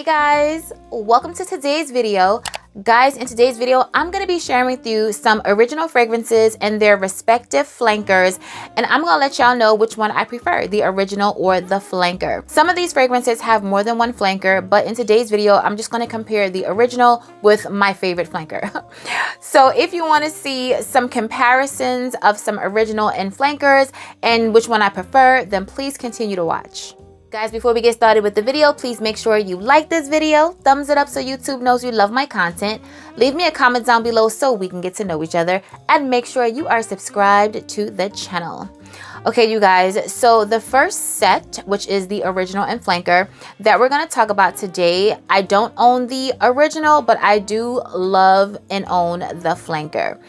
Hey guys, welcome to today's video. Guys, in today's video, I'm going to be sharing with you some original fragrances and their respective flankers, and I'm going to let y'all know which one I prefer, the original or the flanker. Some of these fragrances have more than one flanker, but in today's video, I'm just going to compare the original with my favorite flanker. So if you want to see some comparisons of some original and flankers and which one I prefer, then please continue to watch. Guys, before we get started with the video, please make sure you like this video, thumbs it up so YouTube knows you love my content, leave me a comment down below so we can get to know each other, and make sure you are subscribed to the channel. Okay, you guys, so the first set, which is the original and flanker that we're going to talk about today, I don't own the original, but I do love and own the flanker.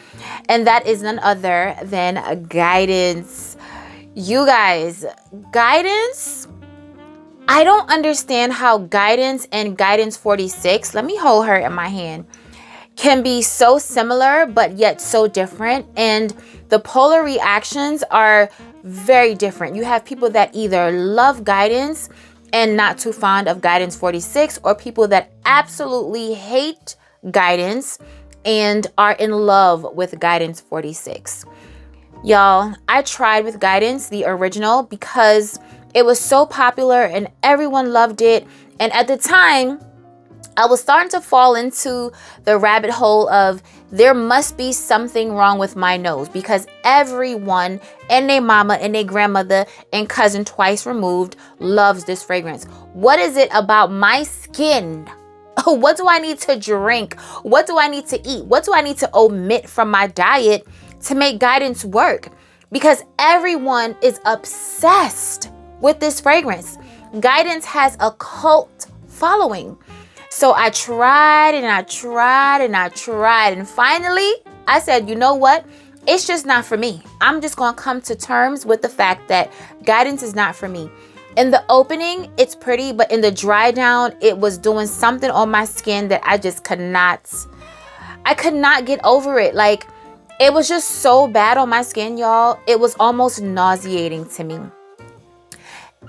And that is none other than Guidance. You guys, Guidance, I don't understand how Guidance and Guidance 46, let me hold her in my hand, can be so similar but yet so different, and the polar reactions are very different. You have people that either love Guidance and not too fond of Guidance 46, or people that absolutely hate Guidance and are in love with Guidance 46. Y'all, I tried with Guidance, the original, because it was so popular and everyone loved it. And at the time, I was starting to fall into the rabbit hole of there must be something wrong with my nose, because everyone and their mama and their grandmother and cousin twice removed loves this fragrance. What is it about my skin? What do I need to drink? What do I need to eat? What do I need to omit from my diet to make Guidance work? Because everyone is obsessed with this fragrance. Guidance has a cult following. So I tried and I tried and I tried, and finally I said, you know what? It's just not for me. I'm just gonna come to terms with the fact that Guidance is not for me. In the opening, it's pretty, but in the dry down, it was doing something on my skin that I just could not get over it. Like, it was just so bad on my skin, y'all. It was almost nauseating to me.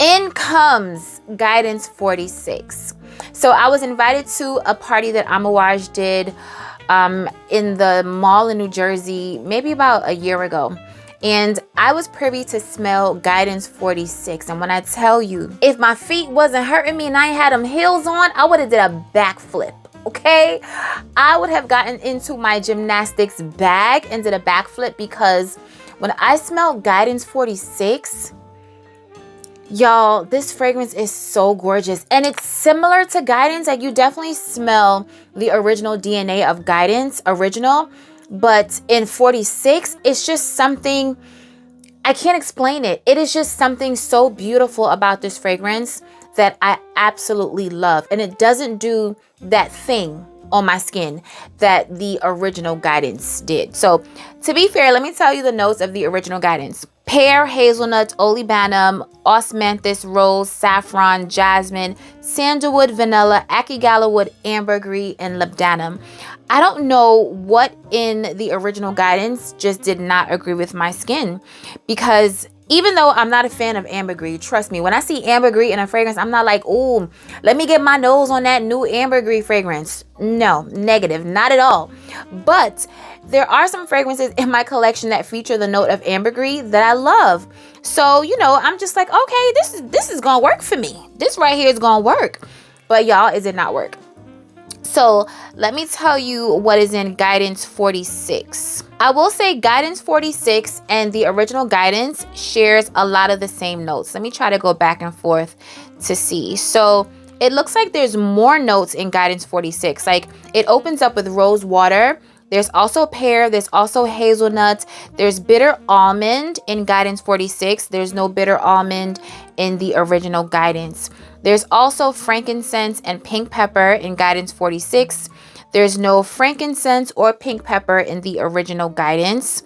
In comes Guidance 46. So I was invited to a party that Amouage did in the mall in New Jersey, maybe about a year ago. And I was privy to smell Guidance 46. And when I tell you, if my feet wasn't hurting me and I had them heels on, I would have did a backflip. Okay, I would have gotten into my gymnastics bag and did a backflip, because when I smelled Guidance 46, y'all, this fragrance is so gorgeous. And it's similar to Guidance. Like, you definitely smell the original DNA of Guidance original, but in 46, it's just something, I can't explain it. It is just something so beautiful about this fragrance that I absolutely love. And it doesn't do that thing on my skin that the original Guidance did. So to be fair, let me tell you the notes of the original Guidance. Pear, hazelnut, olibanum, osmanthus, rose, saffron, jasmine, sandalwood, vanilla, akigala wood, ambergris, and labdanum. I don't know what in the original Guidance just did not agree with my skin, because even though I'm not a fan of ambergris, trust me, when I see ambergris in a fragrance, I'm not like, ooh, let me get my nose on that new ambergris fragrance. No, negative, not at all. But there are some fragrances in my collection that feature the note of ambergris that I love. So, you know, I'm just like, okay, this is gonna work for me. This right here is gonna work. But y'all, it did not work. So let me tell you what is in Guidance 46. I will say Guidance 46 and the original Guidance shares a lot of the same notes. Let me try to go back and forth to see. So it looks like there's more notes in Guidance 46. Like, it opens up with rose water. There's also pear. There's also hazelnut. There's bitter almond in Guidance 46. There's no bitter almond in the original Guidance. There's also frankincense and pink pepper in Guidance 46. There's no frankincense or pink pepper in the original Guidance.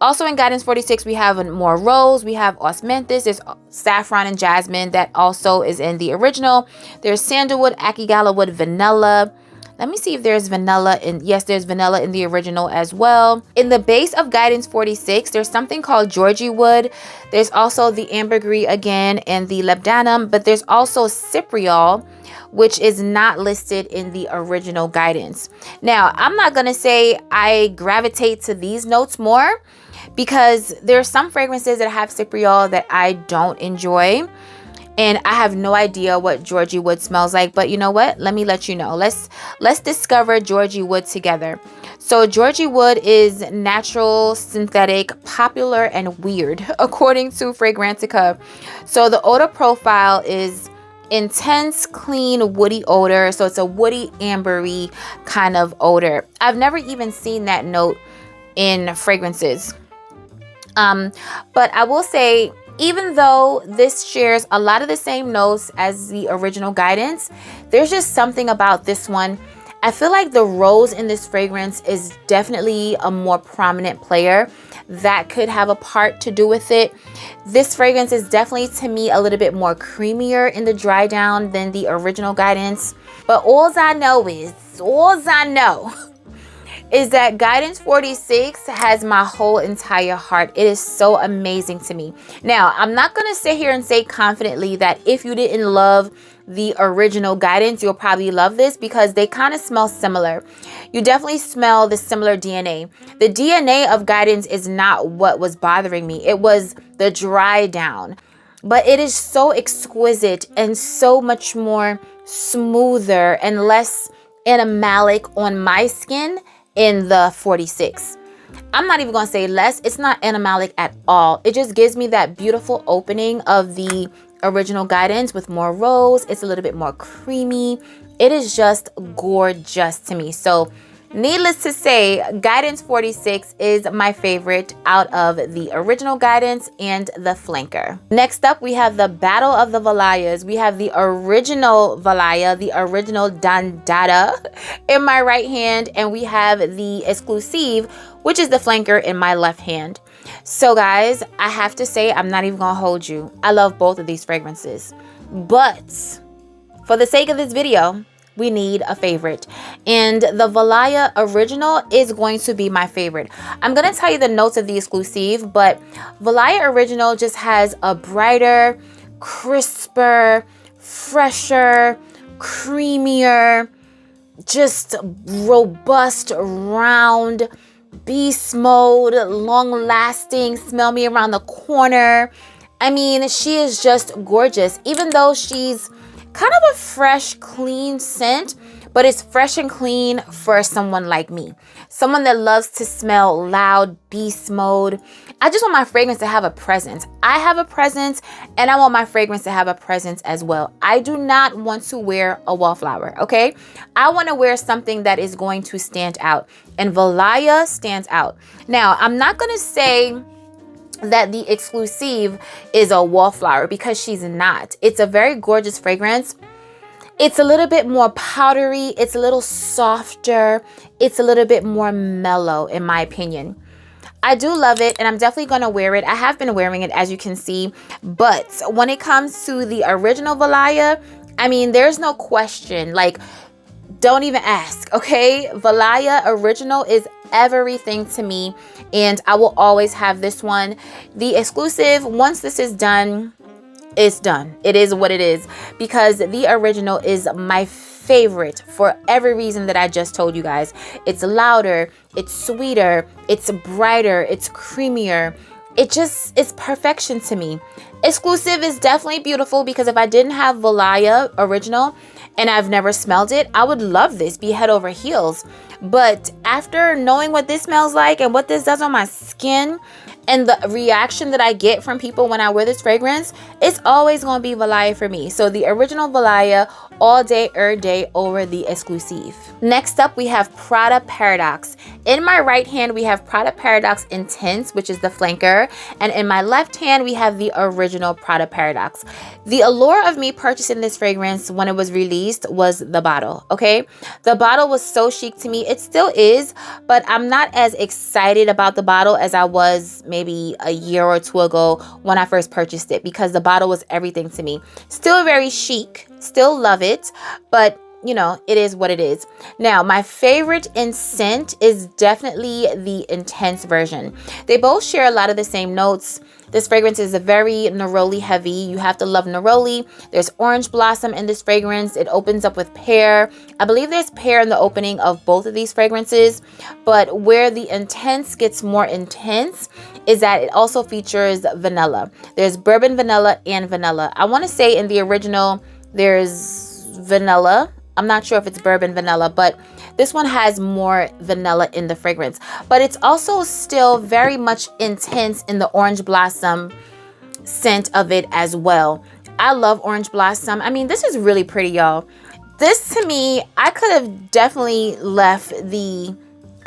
Also in Guidance 46, we have more rose. We have osmanthus. There's saffron and jasmine that also is in the original. There's sandalwood, akigala wood, vanilla, Let me see if there's vanilla in, yes, there's vanilla in the original as well. In the base of Guidance 46, there's something called Georgie Wood. There's also the ambergris again and the labdanum, but there's also cypriol, which is not listed in the original Guidance. Now, I'm not gonna say I gravitate to these notes more, because there's some fragrances that have cypriol that I don't enjoy. And I have no idea what Georgie Wood smells like, but you know what? Let me let you know. Let's discover Georgie Wood together. So Georgie Wood is natural, synthetic, popular, and weird, according to Fragrantica. So the odor profile is intense, clean, woody odor. So it's a woody, ambery kind of odor. I've never even seen that note in fragrances. But I will say, even though this shares a lot of the same notes as the original Guidance, there's just something about this one. I feel like the rose in this fragrance is definitely a more prominent player. That could have a part to do with it. This fragrance is definitely, to me, a little bit more creamier in the dry down than the original Guidance. But all I know is that Guidance 46 has my whole entire heart. It is so amazing to me. Now, I'm not going to sit here and say confidently that if you didn't love the original Guidance, you'll probably love this, because they kind of smell similar. You definitely smell the similar DNA. The DNA of Guidance is not what was bothering me. It was the dry down. But it is so exquisite and so much more smoother and less animalic on my skin in the 46. I'm not even gonna say less. It's not animalic at all. It just gives me that beautiful opening of the original Guidance with more rose. It's a little bit more creamy. It is just gorgeous to me. So needless to say, Guidance 46 is my favorite out of the original Guidance and the flanker. Next up, we have the Battle of the Valayas. We have the original Valaya, the original Dandada in my right hand, and we have the exclusive, which is the flanker, in my left hand. So guys, I have to say, I'm not even gonna hold you. I love both of these fragrances, but for the sake of this video, we need a favorite, and the Valaya original is going to be my favorite. I'm going to tell you the notes of the exclusive, but Valaya original just has a brighter, crisper, fresher, creamier, just robust, round, beast mode, long lasting, smell me around the corner. I mean, she is just gorgeous, even though she's kind of a fresh, clean scent, but it's fresh and clean for someone like me. Someone that loves to smell loud, beast mode. I just want my fragrance to have a presence. I have a presence, and I want my fragrance to have a presence as well. I do not want to wear a wallflower, okay? I want to wear something that is going to stand out, and Valaya stands out. Now, I'm not going to say that the exclusive is a wallflower, because she's not. It's a very gorgeous fragrance. It's a little bit more powdery. It's a little softer. It's a little bit more mellow, in my opinion. I do love it, and I'm definitely going to wear it. I have been wearing it, as you can see. But when it comes to the original Valaya, I mean, there's no question. Like, don't even ask, okay? Valaya original is everything to me, and I will always have this one. The exclusive, once this is done, it's done. It is what it is, because the original is my favorite for every reason that I just told you guys. It's louder, it's sweeter, it's brighter, it's creamier. It's perfection to me. Exclusive is definitely beautiful, because if I didn't have Valaya original and I've never smelled it, I would love this, be head over heels. But after knowing what this smells like and what this does on my skin, and the reaction that I get from people when I wear this fragrance, it's always going to be Valaya for me. So the original Valaya all day, every day over the exclusive. Next up, we have Prada Paradoxe. In my right hand, we have Prada Paradoxe Intense, which is the flanker. And in my left hand, we have the original Prada Paradoxe. The allure of me purchasing this fragrance when it was released was the bottle, okay? The bottle was so chic to me. It still is, but I'm not as excited about the bottle as I was maybe a year or two ago when I first purchased it, because the bottle was everything to me. Still very chic, still love it, but you know, it is what it is. Now, my favorite in scent is definitely the intense version. They both share a lot of the same notes. This fragrance is a very neroli heavy. You have to love neroli. There's orange blossom in this fragrance. It opens up with pear. I believe there's pear in the opening of both of these fragrances, but where the intense gets more intense is that it also features vanilla. There's bourbon vanilla and vanilla. I want to say in the original there's vanilla. I'm not sure if it's bourbon vanilla, but this one has more vanilla in the fragrance. But it's also still very much intense in the orange blossom scent of it as well. I love orange blossom. I mean, this is really pretty, y'all. This, to me, I could have definitely left the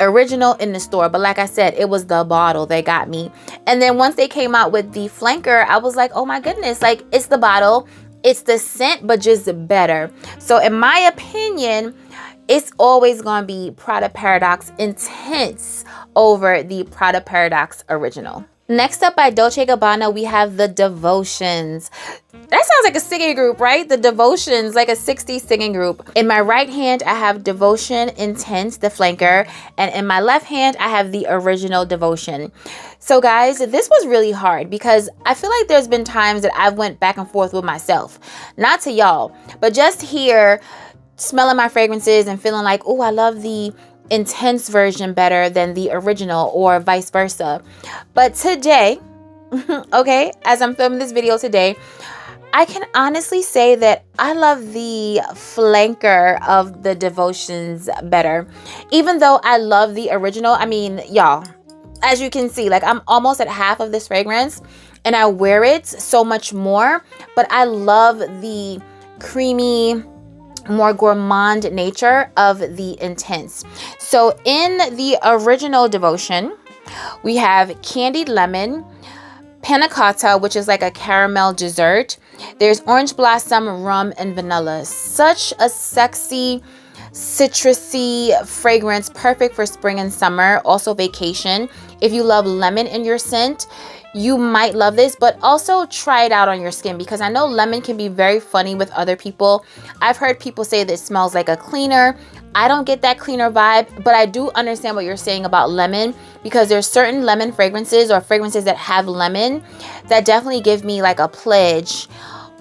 original in the store, but like I said, it was the bottle that got me. And then once they came out with the flanker, I was like, oh my goodness, like, it's the bottle, it's the scent, but just better. So in my opinion, it's always gonna be Prada Paradoxe Intense over the Prada Paradoxe Original. Next up, by Dolce & Gabbana, we have the Devotions. That sounds like a singing group, right? The Devotions, like a 60s singing group. In my right hand, I have Devotion Intense, the flanker. And in my left hand, I have the original Devotion. So guys, this was really hard because I feel like there's been times that I've went back and forth with myself. Not to y'all, but just here, smelling my fragrances and feeling like, oh, I love the intense version better than the original, or vice versa. But today, okay, as I'm filming this video today, I can honestly say that I love the flanker of the Devotions better. Even though I love the original, I mean, y'all, as you can see, like, I'm almost at half of this fragrance and I wear it so much more, but I love the creamy, more gourmand nature of the intense. So in the original Devotion, we have candied lemon, panna cotta, which is like a caramel dessert. There's orange blossom, rum, and vanilla. Such a sexy, citrusy fragrance, perfect for spring and summer, also vacation. If you love lemon in your scent, you might love this, but also try it out on your skin, because I know lemon can be very funny with other people. I've heard people say that it smells like a cleaner. I don't get that cleaner vibe, but I do understand what you're saying about lemon, because there's certain lemon fragrances or fragrances that have lemon that definitely give me like a pledge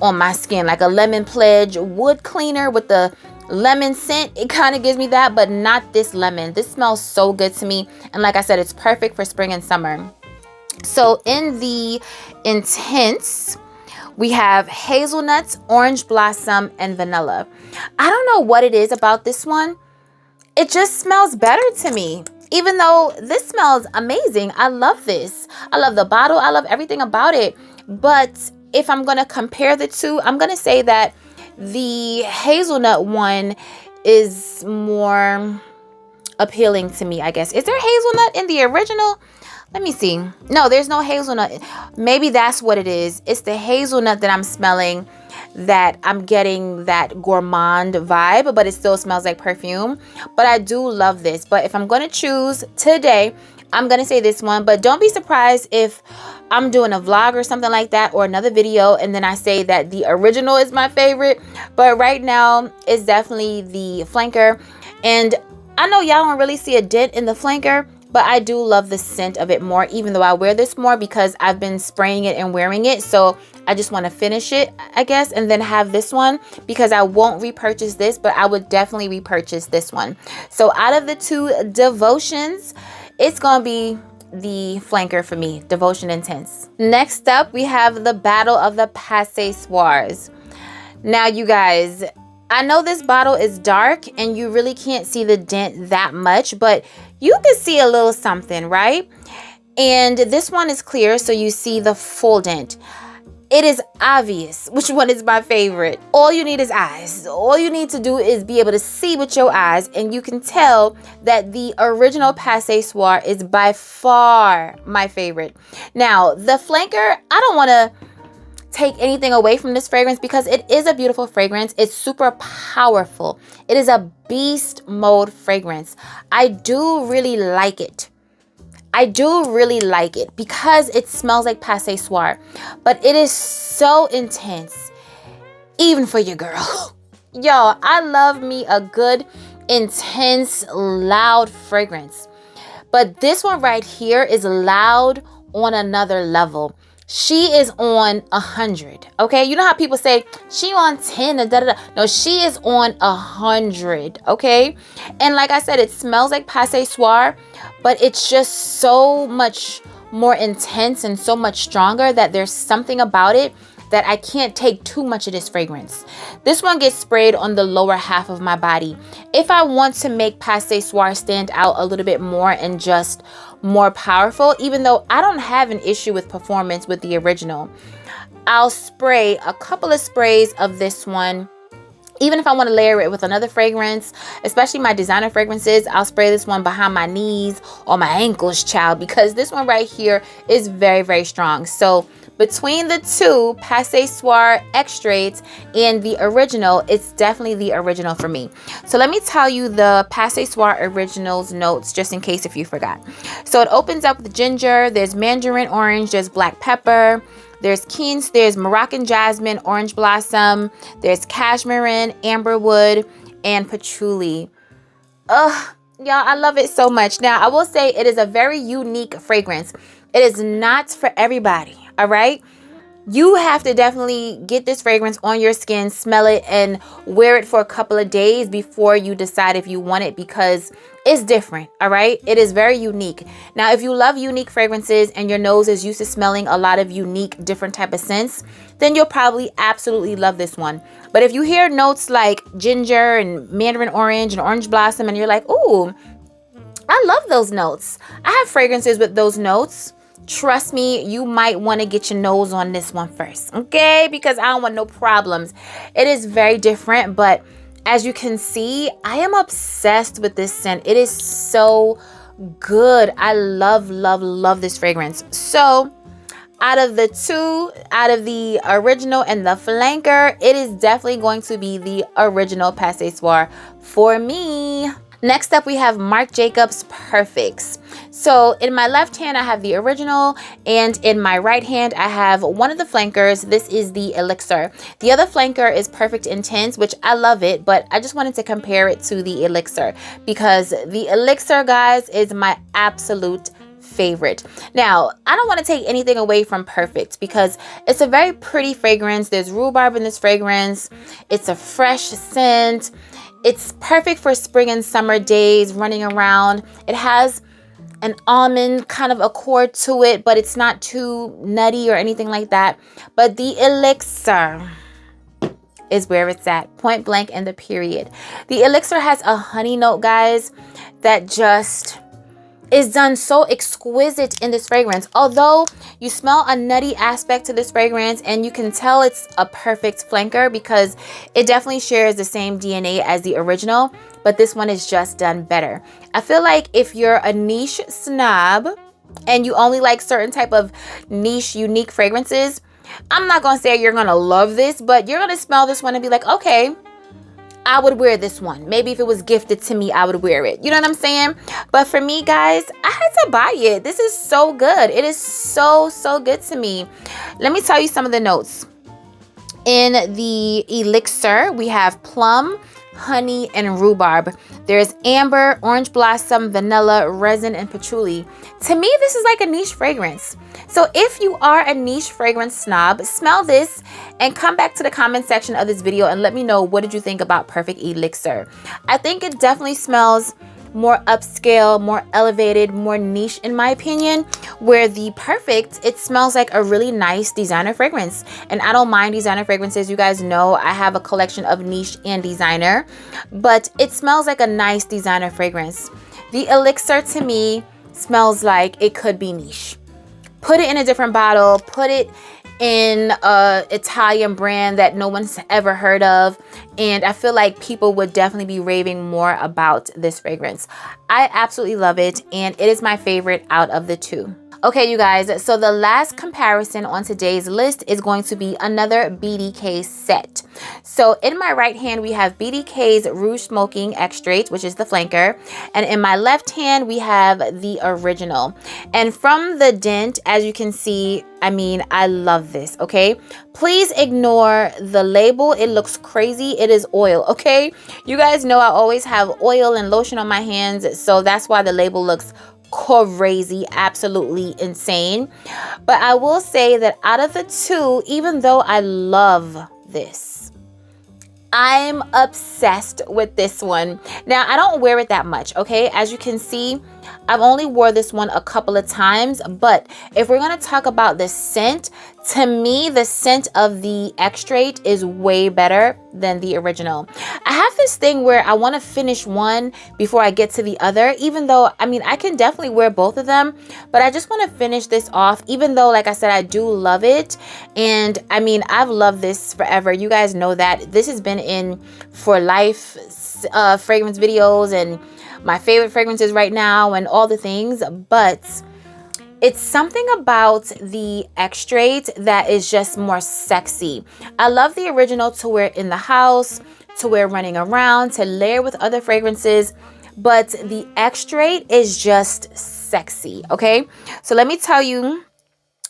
on my skin, like a lemon pledge wood cleaner with the lemon scent. It kind of gives me that, but not this lemon. This smells so good to me, and like I said, it's perfect for spring and summer. So in the intense, we have hazelnuts, orange blossom, and vanilla. I don't know what it is about this one. It just smells better to me, even though this smells amazing. I love this. I love the bottle. I love everything about it. But if I'm going to compare the two, I'm going to say that the hazelnut one is more appealing to me, I guess. Is there hazelnut in the original? Let me see. No, there's no hazelnut. Maybe that's what it is. It's the hazelnut that I'm smelling, that I'm getting that gourmand vibe, but it still smells like perfume. But I do love this. But if I'm going to choose today, I'm going to say this one. But don't be surprised if I'm doing a vlog or something like that, or another video, and then I say that the original is my favorite. But right now, it's definitely the flanker. And I know y'all don't really see a dent in the flanker, but I do love the scent of it more, even though I wear this more because I've been spraying it and wearing it. So I just want to finish it, I guess, and then have this one, because I won't repurchase this, but I would definitely repurchase this one. So out of the two Devotions, it's going to be the flanker for me, Devotion Intense. Next up, we have the Battle of the Passé-Soirs. Now, you guys, I know this bottle is dark and you really can't see the dent that much, but you can see a little something, right? And this one is clear, so you see the full dent. It is obvious which one is my favorite. All you need is eyes. All you need to do is be able to see with your eyes, and you can tell that the original Passé-Soir is by far my favorite. Now, the flanker, I don't want to take anything away from this fragrance because it is a beautiful fragrance. It's super powerful. It is a beast mode fragrance. I do really like it. I do really like it because it smells like Passé-Soir, but it is so intense, even for your girl. Y'all, I love me a good, intense, loud fragrance. But this one right here is loud on another level. She is on 100. Okay, you know how people say she on 10 and da da da. No, she is on 100. Okay, and like I said, it smells like Passe Soir, but it's just so much more intense and so much stronger that there's something about it that I can't take too much of this fragrance. This one gets sprayed on the lower half of my body. If I want to make Passe Soir stand out a little bit more and just more powerful, even though I don't have an issue with performance with the original, I'll spray a couple of sprays of this one. Even if I want to layer it with another fragrance, especially my designer fragrances, I'll spray this one behind my knees or my ankles, child, because this one right here is very, very strong. So between the two, Passe Soir extracts and the original, it's definitely the original for me. So let me tell you the Passe Soir originals notes, just in case if you forgot. So it opens up with ginger, there's mandarin orange, there's black pepper, there's quince, there's Moroccan jasmine, orange blossom, there's cashmere, amberwood, and patchouli. Ugh, y'all, I love it so much. Now, I will say it is a very unique fragrance. It is not for everybody, all right? You have to definitely get this fragrance on your skin, smell it, and wear it for a couple of days before you decide if you want it, because it's different, all right? It is very unique. Now, if you love unique fragrances and your nose is used to smelling a lot of unique, different type of scents, then you'll probably absolutely love this one. But if you hear notes like ginger and mandarin orange and orange blossom and you're like, ooh, I love those notes. I have fragrances with those notes. Trust me, you might want to get your nose on this one first, okay? Because I don't want no problems. It is very different, but as you can see, I am obsessed with this scent. It is so good. I love, love, love this fragrance. So out of the two, out of the original and the flanker, it is definitely going to be the original Passe Soir for me. Next up, we have Marc Jacobs Perfect. So in my left hand, I have the original, and in my right hand, I have one of the flankers. This is the Elixir. The other flanker is Perfect Intense, which I love it, but I just wanted to compare it to the Elixir because the Elixir, guys, is my absolute favorite. Now, I don't want to take anything away from Perfect because it's a very pretty fragrance. There's rhubarb in this fragrance. It's a fresh scent. It's perfect for spring and summer days, running around. It has an almond kind of accord to it, but it's not too nutty or anything like that. But the Elixir is where it's at, point blank in the period. The Elixir has a honey note, guys, that just is done so exquisite in this fragrance. Although you smell a nutty aspect to this fragrance, and you can tell it's a perfect flanker because it definitely shares the same DNA as the original, but this one is just done better. I feel like if you're a niche snob and you only like certain type of niche, unique fragrances, I'm not gonna say you're gonna love this, but you're gonna smell this one and be like, okay, I would wear this one. Maybe if it was gifted to me, I would wear it. You know what I'm saying? But for me, guys, I had to buy it. This is so good. It is so, so good to me. Let me tell you some of the notes. In the Elixir, we have plum, honey, and rhubarb. There's amber, orange blossom, vanilla, resin, and patchouli. To me, this is like a niche fragrance. So if you are a niche fragrance snob, smell this and come back to the comment section of this video and let me know, what did you think about Perfect Elixir? I think it definitely smells more upscale, more elevated, more niche in my opinion, where the Perfect, it smells like a really nice designer fragrance. And I don't mind designer fragrances. You guys know I have a collection of niche and designer, but it smells like a nice designer fragrance. The Elixir to me smells like it could be niche. Put it in a different bottle, put it in a Italian brand that no one's ever heard of, and I feel like people would definitely be raving more about this fragrance. I absolutely love it, and it is my favorite out of the two. Okay, you guys, so the last comparison on today's list is going to be another BDK set. So in my right hand, we have BDK's Rouge Smoking Extrait, which is the flanker. And in my left hand, we have the original. And from the dent, as you can see, I mean, I love this, okay? Please ignore the label. It looks crazy. It is oil, okay? You guys know I always have oil and lotion on my hands, so that's why the label looks crazy, absolutely insane. But I will say that out of the two, even though I love this, I'm obsessed with this one. Now, I don't wear it that much, okay? As you can see, I've only wore this one a couple of times, but if we're going to talk about the scent, to me, the scent of the extrait is way better than the original. I have this thing where I want to finish one before I get to the other, even though, I mean, I can definitely wear both of them, but I just want to finish this off, even though, like I said, I do love it. And I mean, I've loved this forever. You guys know that. This has been in for life fragrance videos and my favorite fragrances right now and all the things, but it's something about the extrait that is just more sexy. I love the original to wear in the house, to wear running around, to layer with other fragrances, but the extrait is just sexy, okay? So let me tell you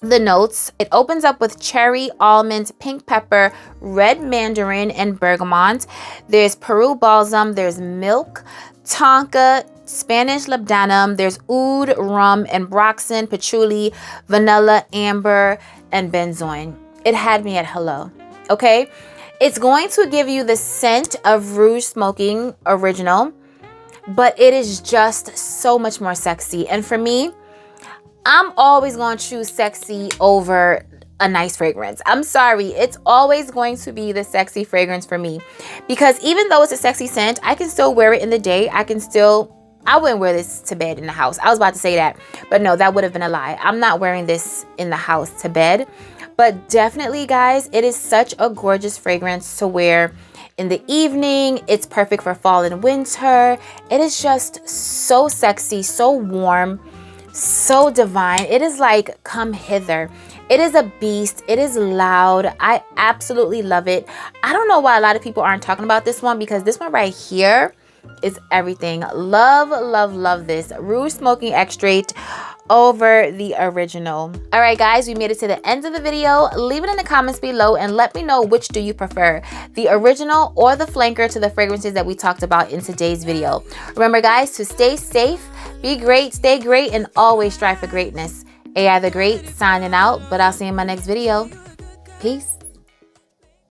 the notes. It opens up with cherry, almond, pink pepper, red mandarin, and bergamot. There's Peru balsam, there's milk, tonka, Spanish labdanum, there's oud, rum, and ambroxan, patchouli, vanilla, amber, and benzoin. It had me at hello, okay? It's going to give you the scent of Rouge Smoking original, but it is just so much more sexy. And for me, I'm always going to choose sexy over a nice fragrance. I'm sorry, it's always going to be the sexy fragrance for me, because even though it's a sexy scent, I can still wear it in the day. I wouldn't wear this to bed in the house. I was about to say that, but no, that would have been a lie. I'm not wearing this in the house to bed, but definitely, guys, it is such a gorgeous fragrance to wear in the evening. It's perfect for fall and winter. It is just so sexy, so warm, so divine. It is like, come hither. It is a beast. It is loud. I absolutely love it. I don't know why a lot of people aren't talking about this one, because this one right here is everything. Love, love, love this Rouge Smoking extrait over the original. All right, guys, we made it to the end of the video. Leave it in the comments below and let me know, which do you prefer, the original or the flanker to the fragrances that we talked about in today's video. Remember, guys, to stay safe, be great, stay great, and always strive for greatness. AI the Great signing out, but I'll see you in my next video. Peace.